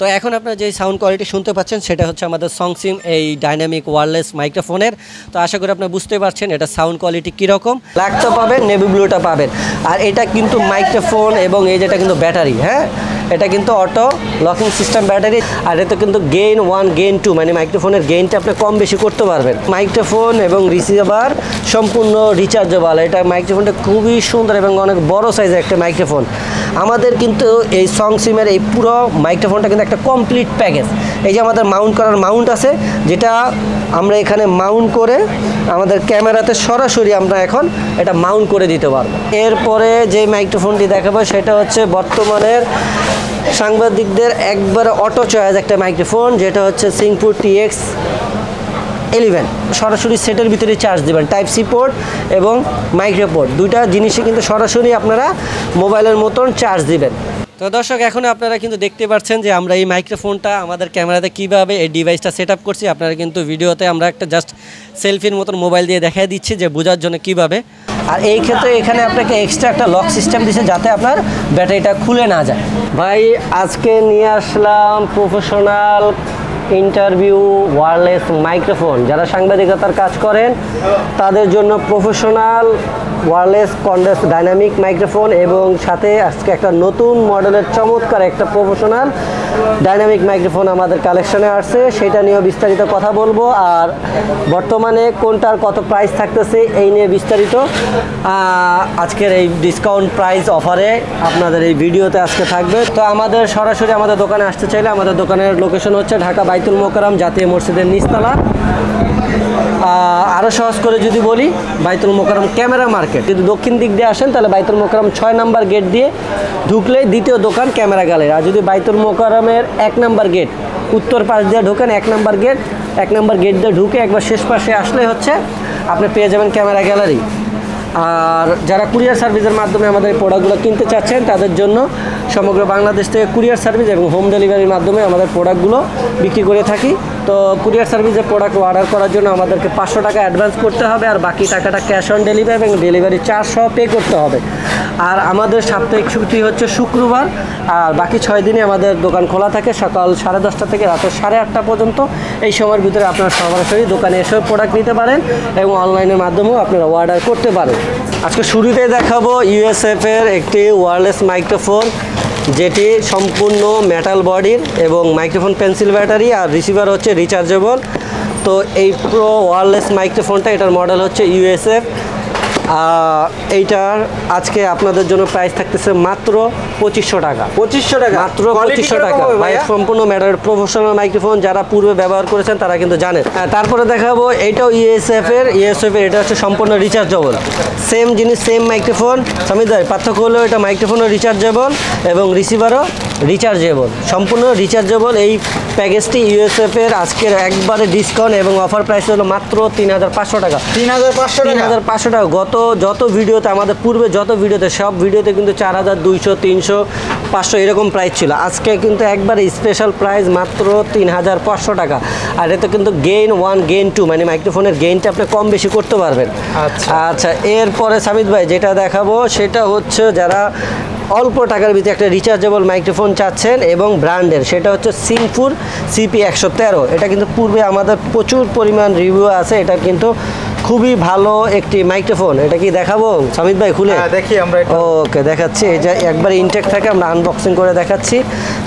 তো এখন আপনারা যে সাউন্ড কোয়ালিটি শুনতে পাচ্ছেন সেটা হচ্ছে আমাদের সংসিম এই ডাইনামিক ওয়্যারলেস মাইক্রোফোনের। তো আশা করি আপনারা বুঝতে পারছেন এটা সাউন্ড কোয়ালিটি কীরকম। ব্ল্যাকটা পাবেন, নেভি ব্লুটা পাবেন। আর এটা কিন্তু মাইক্রোফোন এবং এই যেটা কিন্তু ব্যাটারি, হ্যাঁ এটা কিন্তু অটো লকিং সিস্টেম ব্যাটারি। আর এটা কিন্তু গেইন 1 গেইন 2 মানে মাইক্রোফোনের গেইনটা আপনি কম বেশি করতে পারবেন। মাইক্রোফোন এবং রিসিভার সম্পূর্ণ রিচার্জেবল। এটা মাইক্রোফোনটা খুবই সুন্দর এবং অনেক বড় সাইজের একটা মাইক্রোফোন। আমাদের কিন্তু এই সংসিমের এই পুরো মাইক্রোফোনটা কিন্তু একটা কমপ্লিট প্যাকেজ। এই যে আমাদের মাউন্ট করার মাউন্ট আছে, যেটা আমরা এখানে মাউন্ট করে আমাদের ক্যামেরাতে সরাসরি আমরা এখন এটা মাউন্ট করে দিতে পারবো। এরপরে যে মাইক্রোফোনটি দেখাবো সেটা হচ্ছে বর্তমানের সাংবাদিকদের একবারে অটো চয়েস একটা মাইক্রোফোন, যেটা হচ্ছে সিংপুর TX11। সরাসরি সেটের ভিতরে চার্জ দেবেন, টাইপ সি পোর্ট এবং মাইক্রো পোর্ট দুইটা জিনিসে কিন্তু সরাসরি আপনারা মোবাইলের মতন চার্জ দিবেন। তো দর্শক এখন আপনারা কিন্তু দেখতে পাচ্ছেন যে আমরা এই মাইক্রোফোনটা আমাদের ক্যামেরাতে কীভাবে এই ডিভাইসটা সেট আপ করছি। আপনারা কিন্তু ভিডিওতে আমরা একটা জাস্ট সেলফির মতন মোবাইল দিয়ে দেখাই দিচ্ছি যে বোঝার জন্য কীভাবে। আর এই ক্ষেত্রে এখানে আপনাকে এক্সট্রা একটা লক সিস্টেম দিচ্ছে যাতে আপনার ব্যাটারিটা খুলে না যায়। ভাই আজকে নিয়ে আসলাম প্রফেশনাল ইন্টারভিউ ওয়্যারলেস মাইক্রোফোন। যারা সাংবাদিকতার কাজ করেন তাদের জন্য professional wireless condense dynamic microphone এবং সাথে আজকে একটা নতুন মডেলের চমৎকার একটা প্রফেশনাল ডাইনামিক মাইক্রোফোন আমাদের কালেকশনে আসছে, সেটা নিয়েও বিস্তারিত কথা বলবো। আর বর্তমানে কোনটার কত প্রাইস থাকতেছে এই নিয়ে বিস্তারিত আজকের এই ডিসকাউন্ট প্রাইস অফারে আপনাদের এই ভিডিওতে আজকে থাকবে। তো আমাদের সরাসরি আমাদের দোকানে আসতে চাইলে আমাদের দোকানের লোকেশন হচ্ছে ঢাকা বাইতুল মোকাররম জাতীয় মসজিদের নিচতলা। আরও সহজ করে যদি বলি বাইতুল মোকাররম ক্যামেরা মার্কেট। যদি দক্ষিণ দিক দিয়ে আসেন তাহলে বাইতুল মোকাররম 6 নম্বর গেট দিয়ে ঢুকলে দ্বিতীয় দোকান ক্যামেরা গ্যালারি। আর যদি বাইতুল মোকাররমের 1 নম্বর গেট উত্তর পাশ দিয়ে ঢোকেন, 1 নম্বর গেট দিয়ে ঢুকে একবার শেষ পাশে আসলে হচ্ছে আপনি পেয়ে যাবেন ক্যামেরা গ্যালারি। আর যারা কুরিয়ার সার্ভিসের মাধ্যমে আমাদের এই প্রোডাক্টগুলো কিনতে চাচ্ছেন তাদের জন্য সমগ্র বাংলাদেশ থেকে কুরিয়ার সার্ভিস এবং হোম ডেলিভারির মাধ্যমে আমাদের প্রোডাক্টগুলো বিক্রি করে থাকি। তো কুরিয়ার সার্ভিসের প্রোডাক্ট অর্ডার করার জন্য আমাদেরকে 500 টাকা অ্যাডভান্স করতে হবে, আর বাকি টাকাটা ক্যাশ অন ডেলিভারি এবং ডেলিভারি চার্জ সহ পে করতে হবে। আর আমাদের সাপ্তাহিক ছুটি হচ্ছে শুক্রবার, আর বাকি 6 দিনে আমাদের দোকান খোলা থাকে সকাল 10:30 থেকে রাত 8:30 পর্যন্ত। এই সময়ের ভিতরে আপনারা সরাসরি দোকানে এসে প্রোডাক্ট নিতে পারেন এবং অনলাইনের মাধ্যমেও আপনারা অর্ডার করতে পারেন। আজকে শুরুতেই দেখাবো ইউএসএফ এর একটি ওয়্যারলেস মাইক্রোফোন, যেটি সম্পূর্ণ মেটাল বডির এবং মাইক্রোফোন পেন্সিল ব্যাটারি আর রিসিভার হচ্ছে রিচার্জেবল। তো এই প্রো ওয়্যারলেস মাইক্রোফোনটা এটার মডেল হচ্ছে ইউএসএফ। এইটার আজকে আপনাদের জন্য প্রাইস থাকতেছে মাত্র 2500 টাকা। 2500 টাকা মাত্র 2500 টাকা। ভাই সম্পূর্ণ ম্যাটার প্রফেশনাল মাইক্রোফোন, যারা পূর্বে ব্যবহার করেছেন তারা কিন্তু জানেন। তারপরে দেখাবো এইটাও ইউএসএফ এর এটা হচ্ছে সম্পূর্ণ রিচার্জেবল। সেম জিনিস, সেম মাইক্রোফোন। সমিত ভাই পার্থক্য হলো এটা মাইক্রোফোনও রিচার্জেবল এবং রিসিভারও রিচার্জেবল, সম্পূর্ণ রিচার্জেবল। এই প্যাকেজটি ইউএসএফ এর আজকের একবারে ডিসকাউন্ট এবং অফার প্রাইস হলো মাত্র 3500 টাকা। 3500 টাকা। যত ভিডিওতে আমাদের পূর্বে যত ভিডিওতে সব ভিডিওতে কিন্তু 4200, 300, 500 এরকম প্রাইস ছিল। আজকে কিন্তু একবারে স্পেশাল প্রাইস মাত্র 3500 টাকা। আর এতে কিন্তু গেইন 1 গেইন 2 মানে মাইক্রোফোনের গেইনটা আপনি কম বেশি করতে পারবেন। আচ্ছা এরপরে সামিত ভাই যেটা দেখাবো সেটা হচ্ছে যারা অল্প টাকার ভিতরে একটা রিচার্জেবল মাইক্রোফোন চাচ্ছেন এবং ব্র্যান্ডের, সেটা হচ্ছে সিংপুর CP113। এটা কিন্তু পূর্বে আমাদের প্রচুর পরিমাণ রিভিউ আছে। এটা কিন্তু খুবই ভালো একটি মাইক্রোফোন। এটা কি দেখাবো সামিত ভাই খুলে? দেখি আমরা। ওকে দেখাচ্ছি। এটা একবার ইনটেক থাকে, আমরা আনবক্সিং করে দেখাচ্ছি।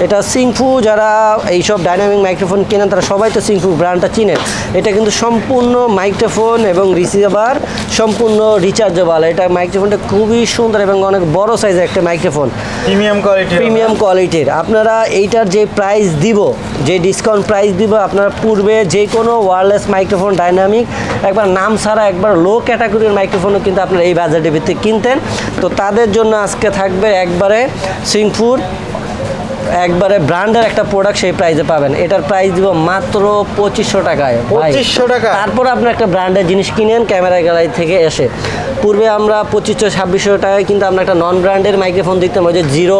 এটা সিংফু, যারা এইসব ডাইনামিক মাইক্রোফোন কেনেন তারা সবাই তো সিংফু ব্র্যান্ডটা চিনেন। এটা কিন্তু সম্পূর্ণ মাইক্রোফোন এবং রিসিভার সম্পূর্ণ রিচার্জেবল। এটা মাইক্রোফোনটা খুবই সুন্দর এবং অনেক বড় সাইজের একটা মাইক্রোফোন, প্রিমিয়াম কোয়ালিটির। আপনারা এইটার যে প্রাইস দিব, যে ডিসকাউন্ট প্রাইস দিব, আপনারা পূর্বে যে কোনো ওয়্যারলেস মাইক্রোফোন ডাইনামিক একবার নাম ছাড়া একবার লো ক্যাটাগরির মাইক্রোফোনও কিন্তু আপনারা এই বাজেটের ভিত্তিতে কিনতেন। তো তাদের জন্য আজকে থাকবে একবারে সিংফুর একবারে ব্র্যান্ডের একটা প্রোডাক্ট, সেই প্রাইসে পাবেন। এটার প্রাইস দিব মাত্র 2500 টাকায়। 2500 টাকা। তারপর আপনি একটা ব্র্যান্ডের জিনিস কিনেন ক্যামেরা গ্যালারি থেকে এসে। পূর্বে আমরা 2500-2600 টাকায় কিন্তু আমরা একটা নন ব্র্যান্ডের মাইক্রোফোন দিতাম, ওই যে জিরো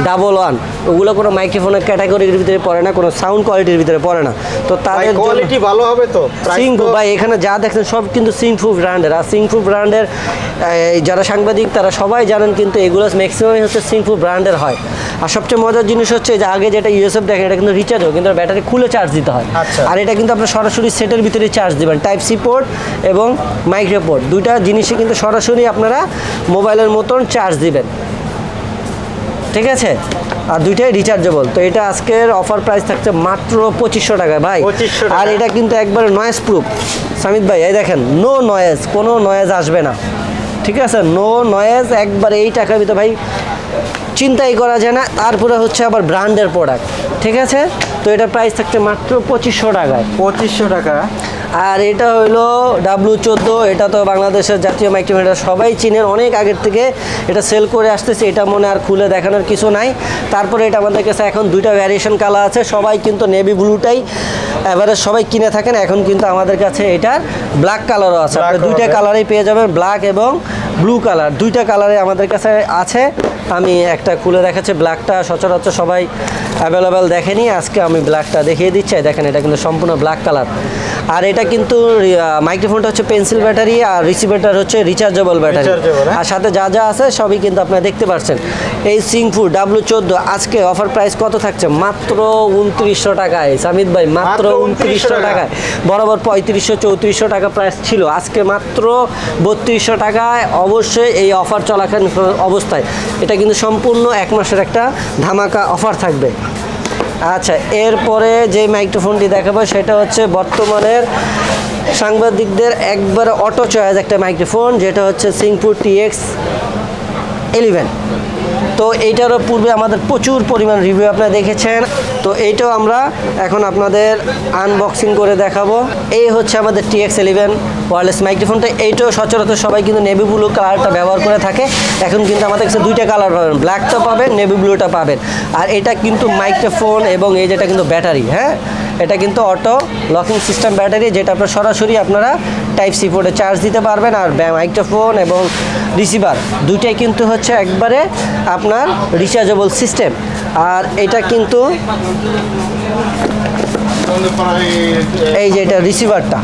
11 ওগুলো কোনো মাইক্রোফোনের ক্যাটাগরির ভিতরে পড়ে না, কোনো সাউন্ড কোয়ালিটির ভিতরে পড়ে না। তো তাদের কোয়ালিটি ভালো হবে তো। সিংফু ভাই এখানে যা দেখছেন সব কিন্তু সিংফু ব্র্যান্ডের, আর সিংফু ব্র্যান্ডের যারা সাংবাদিক তারা সবাই জানেন কিন্তু এগুলো ম্যাক্সিমামই হচ্ছে সিংফু ব্র্যান্ডের হয়। আর সবচেয়ে মজার জিনিস হচ্ছে যে আগে যেটা ইউএসএফ দেখেন এটা কিন্তু রিচার্জও, কিন্তু ব্যাটারি খুলে চার্জ দিতে হয়। আর এটা কিন্তু আপনার সরাসরি সেটের ভিতরে চার্জ দেবেন, টাইপ সি পোর্ট এবং মাইক্রো পোর্ট দুইটা জিনিসে কিন্তু সরাসরি আপনারা মোবাইলের মতন চার্জ দিবেন, ঠিক আছে? আর দুইটাই রিচার্জেবল। তো এটা আজকের অফার প্রাইস থাকছে মাত্র 2500 টাকায় ভাই। আর এটা কিন্তু একবারে নয়েজ প্রুফ সামিত ভাই, এই দেখেন নো নয়েজ, কোনো নয়েজ আসবে না, ঠিক আছে? নো নয়েজ একবারে এই টাকার ভিতরে ভাই চিন্তাই করা যায় না। তারপরে হচ্ছে আবার ব্র্যান্ডের প্রোডাক্ট, ঠিক আছে? তো এটার প্রাইস থাকছে মাত্র 2500 টাকায়। 2500 টাকা। আর এটা হলো W14, এটা তো বাংলাদেশের জাতীয় মাইক্রোফোন, এটা সবাই চিনেন, অনেক আগের থেকে এটা সেল করে আসতেছে, এটা মনে আর খুলে দেখানোর কিছু নাই। তারপরে এটা আমাদের কাছে এখন দুইটা ভ্যারিয়েশন কালার আছে, সবাই কিন্তু নেভি ব্লুটাই এবারে সবাই কিনে থাকেন। এখন কিন্তু আমাদের কাছে এটার ব্ল্যাক কালারও আছে, আপনি দুইটা কালারেই পেয়ে যাবেন, ব্ল্যাক এবং ব্লু কালার দুইটা কালারে আমাদের কাছে আছে। আমি একটা খুলে দেখাচ্ছি, ব্ল্যাকটা সচরাচর সবাই অ্যাভেলেবেল দেখেনি, আজকে আমি ব্ল্যাকটা দেখিয়ে দিচ্ছি। দেখেন এটা কিন্তু সম্পূর্ণ ব্ল্যাক কালার। আর এটা কিন্তু মাইক্রোফোনটা হচ্ছে পেন্সিল ব্যাটারি, আর রিসিভারটা হচ্ছে রিচার্জেবল ব্যাটারি, আর সাথে যা যা আছে সবই কিন্তু আপনারা দেখতে পাচ্ছেন। এই সিংফু W14 আজকে অফার প্রাইস কত থাকছে? মাত্র 2900 টাকায় সামিত ভাই, মাত্র 2900 টাকায়। বরাবর 3500 3400 টাকা প্রাইস ছিল, আজকে মাত্র 3200 টাকায়। অবশ্যই এই অফার চলাকালীন অবস্থায় এটা কিন্তু সম্পূর্ণ এক মাসের একটা ধামাকা অফার থাকবে। আচ্ছা, এরপরে যে মাইক্রোফোনটি দেখাবো সেটা হচ্ছে বর্তমানের সাংবাদিকদের একবার অটো চয়েস একটা মাইক্রোফোন, যেটা হচ্ছে সিংফু TX11। তো এইটারও পূর্বে আমাদের প্রচুর পরিমাণ রিভিউ আপনারা দেখেছেন, তো এইটাও আমরা এখন আপনাদের আনবক্সিং করে দেখাবো। এই হচ্ছে আমাদের TX11 ওয়্যারলেস মাইক্রোফোনটা। এইটাও সচরাচর সবাই কিন্তু নেভি ব্লু কালারটা ব্যবহার করে থাকে। এখন কিন্তু আমাদের কাছে দুইটা কালার পাবেন, ব্ল্যাকটা পাবেন, নেভি ব্লুটা পাবেন। আর এটা কিন্তু মাইক্রোফোন এবং এই যেটা কিন্তু ব্যাটারি, হ্যাঁ এটা কিন্তু অটো লকিং সিস্টেম ব্যাটারি, যেটা আপনার সরাসরি আপনারা টাইপ সি পোর্টে চার্জ দিতে পারবেন। আর মাইক্রোফোন এবং রিসিভার দুইটাই কিন্তু হচ্ছে একবারে আপনার রিচার্জেবল সিস্টেম। আর এটা কিন্তু এই যে এটা রিসিভারটা,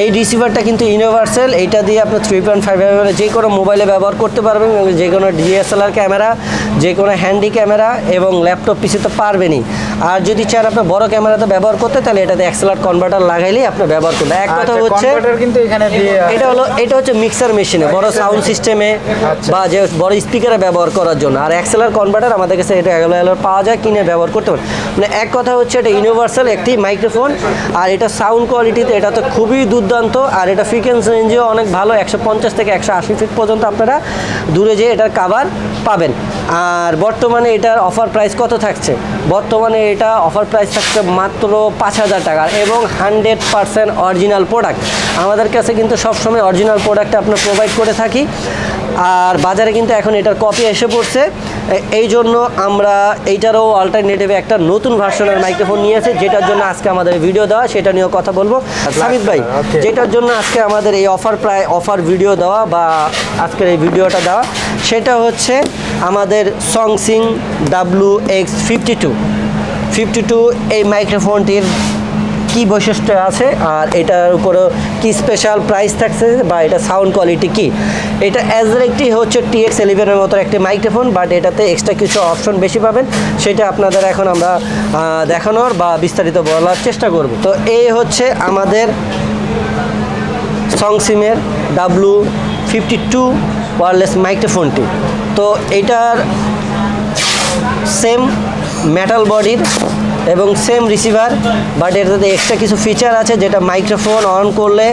এই রিসিভারটা কিন্তু ইউনিভার্সাল, এইটা দিয়ে আপনার 3.5 যে কোনো মোবাইলে ব্যবহার করতে পারবেন, যে কোনো DSLR ক্যামেরা, যে কোনো হ্যান্ডি ক্যামেরা এবং ল্যাপটপ পিসি তো পারবেনই। আর যদি চান আপনার বড় ক্যামেরাতে ব্যবহার করতে, তাহলে এটাতে XLR কনভার্টার লাগাইলেই আপনি ব্যবহার করবেন। এক কথা হচ্ছে কিন্তু এখানে এটা হচ্ছে মিক্সার মেশিনে, বড় সাউন্ড সিস্টেমে বা যে বড় স্পিকারে ব্যবহার করার জন্য। আর XLR কনভার্টার আমাদের কাছে এটা অ্যাভেলেবল পাওয়া যায়, কিনে ব্যবহার করতে পারেন। মানে এক কথা হচ্ছে এটা ইউনিভার্সাল একটি মাইক্রোফোন। আর এটা সাউন্ড কোয়ালিটিতে এটা তো খুবই দুর্দান্ত, আর এটা ফ্রিকোয়েন্সি রেঞ্জেও অনেক ভালো, 150 থেকে 180 ফিট পর্যন্ত আপনারা দূরে যেয়ে এটার কাভার পাবেন। আর বর্তমানে এটার অফার প্রাইস কত থাকছে? বর্তমানে এটা অফার প্রাইস থাকছে মাত্র 5000 টাকা এবং 100% অরিজিনাল প্রোডাক্ট। আমাদের কাছে কিন্তু সবসময় অরিজিনাল প্রোডাক্ট আপনার প্রোভাইড করে থাকি। আর বাজারে কিন্তু এখন এটার কপি এসে পড়ছে, এই জন্য আমরা এইটারও অল্টারনেটিভে একটা নতুন ভার্সনের মাইক্রোফোন নিয়েছি, যেটার জন্য আজকে আমাদের ভিডিও দেওয়া, সেটা নিয়েও কথা বলবো। সামিত ভাই, যেটার জন্য আজকে আমাদের এই অফার ভিডিও দেওয়া বা আজকের এই ভিডিওটা দেওয়া, সেটা হচ্ছে আমাদের সংসিং WX52 এই মাইক্রোফোনটির কি বৈশিষ্ট্য আছে আর এটার উপরও কি স্পেশাল প্রাইস থাকছে বা এটা সাউন্ড কোয়ালিটি কি। এটা অ্যাজ একটি হচ্ছে TX11 এর মতো একটি মাইক্রোফোন, বাট এটাতে এক্সট্রা কিছু অপশন বেশি পাবেন, সেটা আপনাদের এখন আমরা দেখানোর বা বিস্তারিত বলার চেষ্টা করব। তো এই হচ্ছে আমাদের সংসিমের W52 ওয়্যারলেস মাইক্রোফোনটি। তো এটার সেম মেটাল বডির এবং সেম রিসিভার, বাট এটাতে এক্সট্রা কিছু ফিচার আছে, যেটা মাইক্রোফোন অন করলে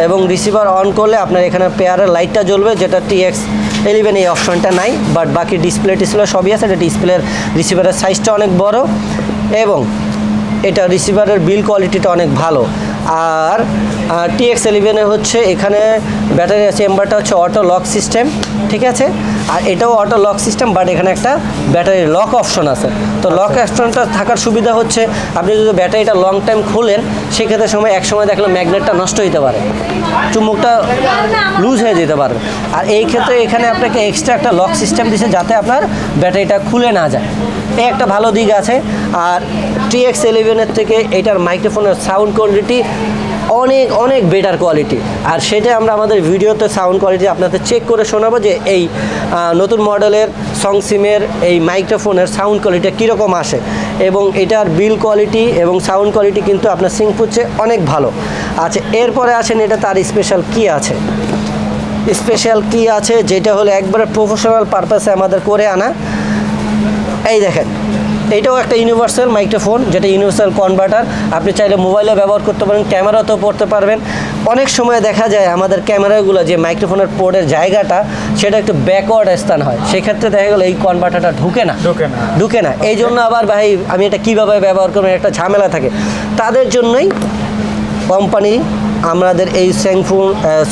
এবং রিসিভার অন করলে আপনার এখানে পেয়ারের লাইটটা জ্বলবে, যেটা TX11 এই অপশনটা নাই। বাট বাকি ডিসপ্লে সবই আছে। এটা ডিসপ্লের রিসিভারের সাইজটা অনেক বড় এবং এটা রিসিভারের বিল কোয়ালিটিটা অনেক ভালো। আর TX11 হচ্ছে এখানে ব্যাটারি চেম্বারটা হচ্ছে অটো লক সিস্টেম, ঠিক আছে। আর এটাও অটো লক সিস্টেম, বাট এখানে একটা ব্যাটারি লক অপশন আছে। তো লক অপশনটা থাকার সুবিধা হচ্ছে আপনি যদি ব্যাটারিটা লং টাইম খুলেন সেক্ষেত্রে এক সময় দেখলে ম্যাগনেটটা নষ্ট হতে পারে, চুম্বকটা লুজ হয়ে যেতে পারে। আর এই ক্ষেত্রে এখানে আপনাকে এক্সট্রা একটা লক সিস্টেম দিচ্ছে যাতে আপনার ব্যাটারিটা খুলে না যায়, এই একটা ভালো দিক আছে। আর TX11 থেকে এটার মাইক্রোফোনের সাউন্ড কোয়ালিটি অনেক অনেক বেটার কোয়ালিটি। আর সেটা আমরা আমাদের ভিডিওতে সাউন্ড কোয়ালিটি আপনাদের চেক করে শোনাবো যে এই নতুন মডেলের সংসিমের এই মাইক্রোফোনের সাউন্ড কোয়ালিটি কীরকম আসে, এবং এটার বিল কোয়ালিটি এবং সাউন্ড কোয়ালিটি কিন্তু আপনার সিংপুচ্ছে অনেক ভালো। আচ্ছা, এরপরে আসেন এটা তার স্পেশাল কী আছে। স্পেশাল কী আছে যেটা হলো একবারে প্রফেশনাল পারপাসে আমাদের করে আনা। এই দেখেন, এইটাও একটা ইউনিভার্সাল মাইক্রোফোন, যেটা ইউনিভার্সাল কনভার্টার। আপনি চাইলে মোবাইলে ব্যবহার করতে পারেন, ক্যামেরাতেও পড়তে পারবেন। অনেক সময় দেখা যায় আমাদের ক্যামেরাগুলো যে মাইক্রোফোনের পোর্টের জায়গাটা সেটা একটু ব্যাকওয়ার্ড স্থান হয়, সেক্ষেত্রে দেখা গেলো এই কনভার্টারটা ঢুকে না। এই জন্য আবার ভাই আমি এটা কীভাবে ব্যবহার করবো একটা ঝামেলা থাকে। তাদের জন্যই কোম্পানি আমাদের এই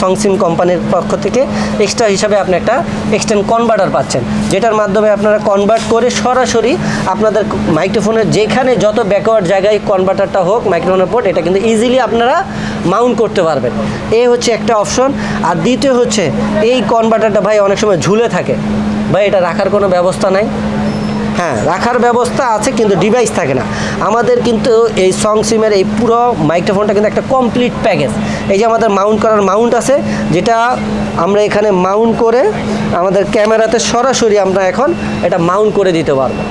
সংসিম কোম্পানির পক্ষ থেকে এক্সট্রা হিসাবে আপনি একটা এক্সটেন্ড কনভার্টার পাচ্ছেন, যেটার মাধ্যমে আপনারা কনভার্ট করে সরাসরি আপনাদের মাইক্রোফোনের যেখানে যত ব্যাকওয়ার্ড জায়গায় কনভার্টারটা হোক মাইক্রোফোনের পোর্ট, এটা কিন্তু ইজিলি আপনারা মাউন্ট করতে পারবেন। এই হচ্ছে একটা অপশন। আর দ্বিতীয় হচ্ছে এই কনভার্টারটা ভাই অনেক সময় ঝুলে থাকে, ভাই এটা রাখার কোনো ব্যবস্থা নাই। হ্যাঁ, রাখার ব্যবস্থা আছে কিন্তু ডিভাইস থাকে না। আমাদের কিন্তু এই সংসিমের এই পুরো মাইক্রোফোনটা কিন্তু একটা কমপ্লিট প্যাকেজ। এই যে আমাদের মাউন্ট করার মাউন্ট আছে, যেটা আমরা এখানে মাউন্ট করে আমাদের ক্যামেরাতে সরাসরি আমরা এখন এটা মাউন্ট করে দিতে পারবো।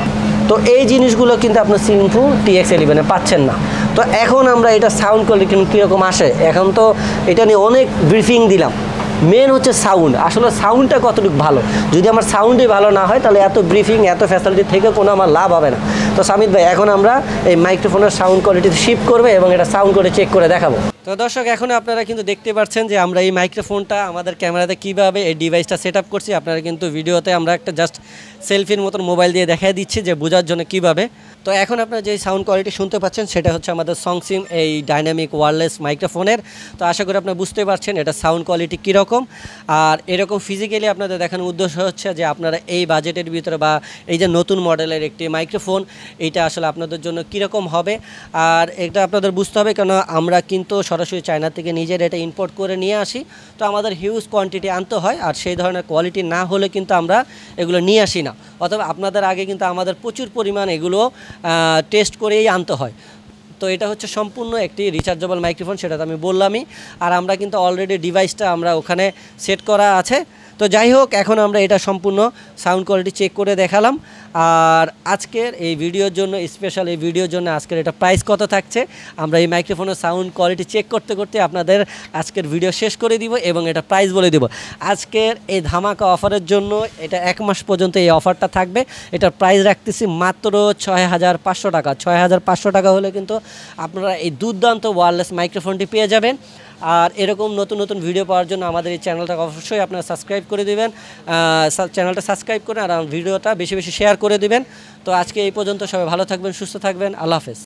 তো এই জিনিসগুলো কিন্তু আপনার সিম্পু TX11 পাচ্ছেন না। তো এখন আমরা এটা সাউন্ড কোয়ালিটি কীরকম আসে, এখন তো এটা নিয়ে অনেক ব্রিফিং দিলাম। মেন হচ্ছে সাউন্ড, আসলে সাউন্ডটা কতটুকু ভালো। যদি আমার সাউন্ডই ভালো না হয় তাহলে এত ব্রিফিং এত ফ্যাসিলিটি থেকে কোনো আমার লাভ হবে না। তো সামিদ ভাই, এখন আমরা এই মাইক্রোফোনের সাউন্ড কোয়ালিটি শিফট করবে এবং এটা সাউন্ড করে চেক করে দেখাবো। তো দর্শক, এখন আপনারা কিন্তু দেখতে পাচ্ছেন যে আমরা এই মাইক্রোফোনটা আমাদের ক্যামেরাতে কীভাবে এই ডিভাইসটা সেট আপ করছি। আপনারা কিন্তু ভিডিওতে আমরা একটা জাস্ট সেলফির মতন মোবাইল দিয়ে দেখাই দিচ্ছি যে বোঝার জন্য কীভাবে। তো এখন আপনারা যে সাউন্ড কোয়ালিটি শুনতে পাচ্ছেন সেটা হচ্ছে আমাদের সংসিম এই ডাইনামিক ওয়্যারলেস মাইক্রোফোনের। তো আশা করি আপনারা বুঝতে পারছেন এটা সাউন্ড কোয়ালিটি কীরকম। আর এরকম ফিজিক্যালি আপনাদের দেখানোর উদ্দেশ্য হচ্ছে যে আপনারা এই বাজেটের ভিতরে বা এই যে নতুন মডেলের একটি মাইক্রোফোন, এইটা আসলে আপনাদের জন্য কীরকম হবে। আর এটা আপনাদের বুঝতে হবে, কেন আমরা কিন্তু সরাসরি চায়না থেকে নিজের এটা ইম্পোর্ট করে নিয়ে আসি। তো আমাদের হিউজ কোয়ান্টিটি আনতে হয়, আর সেই ধরনের কোয়ালিটি না হলে কিন্তু আমরা এগুলো নিয়ে আসি না, অথবা আপনাদের আগে কিন্তু আমাদের প্রচুর পরিমাণ এগুলো টেস্ট করেই আনতে হয়। তো এটা হচ্ছে সম্পূর্ণ একটি রিচার্জেবল মাইক্রোফোন, সেটা তো আমি বললামই। আর আমরা কিন্তু অলরেডি ডিভাইসটা আমরা ওখানে সেট করা আছে। তো যাই হোক, এখন আমরা এটা সম্পূর্ণ সাউন্ড কোয়ালিটি চেক করে দেখালাম। আর আজকের এই ভিডিওর জন্য, স্পেশাল এই ভিডিওর জন্য আজকের এটা প্রাইস কত থাকছে, আমরা এই মাইক্রোফোনের সাউন্ড কোয়ালিটি চেক করতে করতে আপনাদের আজকের ভিডিও শেষ করে দিব এবং এটা প্রাইস বলে দিব। আজকের এই ধামাকা অফারের জন্য এটা 1 মাস পর্যন্ত এই অফারটা থাকবে। এটার প্রাইস রাখতেছি মাত্র 6500 টাকা। 6500 টাকা হলে কিন্তু আপনারা এই দুর্দান্ত ওয়্যারলেস মাইক্রোফোনটি পেয়ে যাবেন। আর এরকম নতুন নতুন ভিডিও পাওয়ার জন্য আমাদের এই চ্যানেলটাকে অবশ্যই আপনারা সাবস্ক্রাইব করে দেবেন, চ্যানেলটা সাবস্ক্রাইব করে আর ভিডিওটা বেশি বেশি শেয়ার করে দেবেন। তো আজকে এই পর্যন্ত, সবাই ভালো থাকবেন, সুস্থ থাকবেন, আল্লাহ হাফেজ।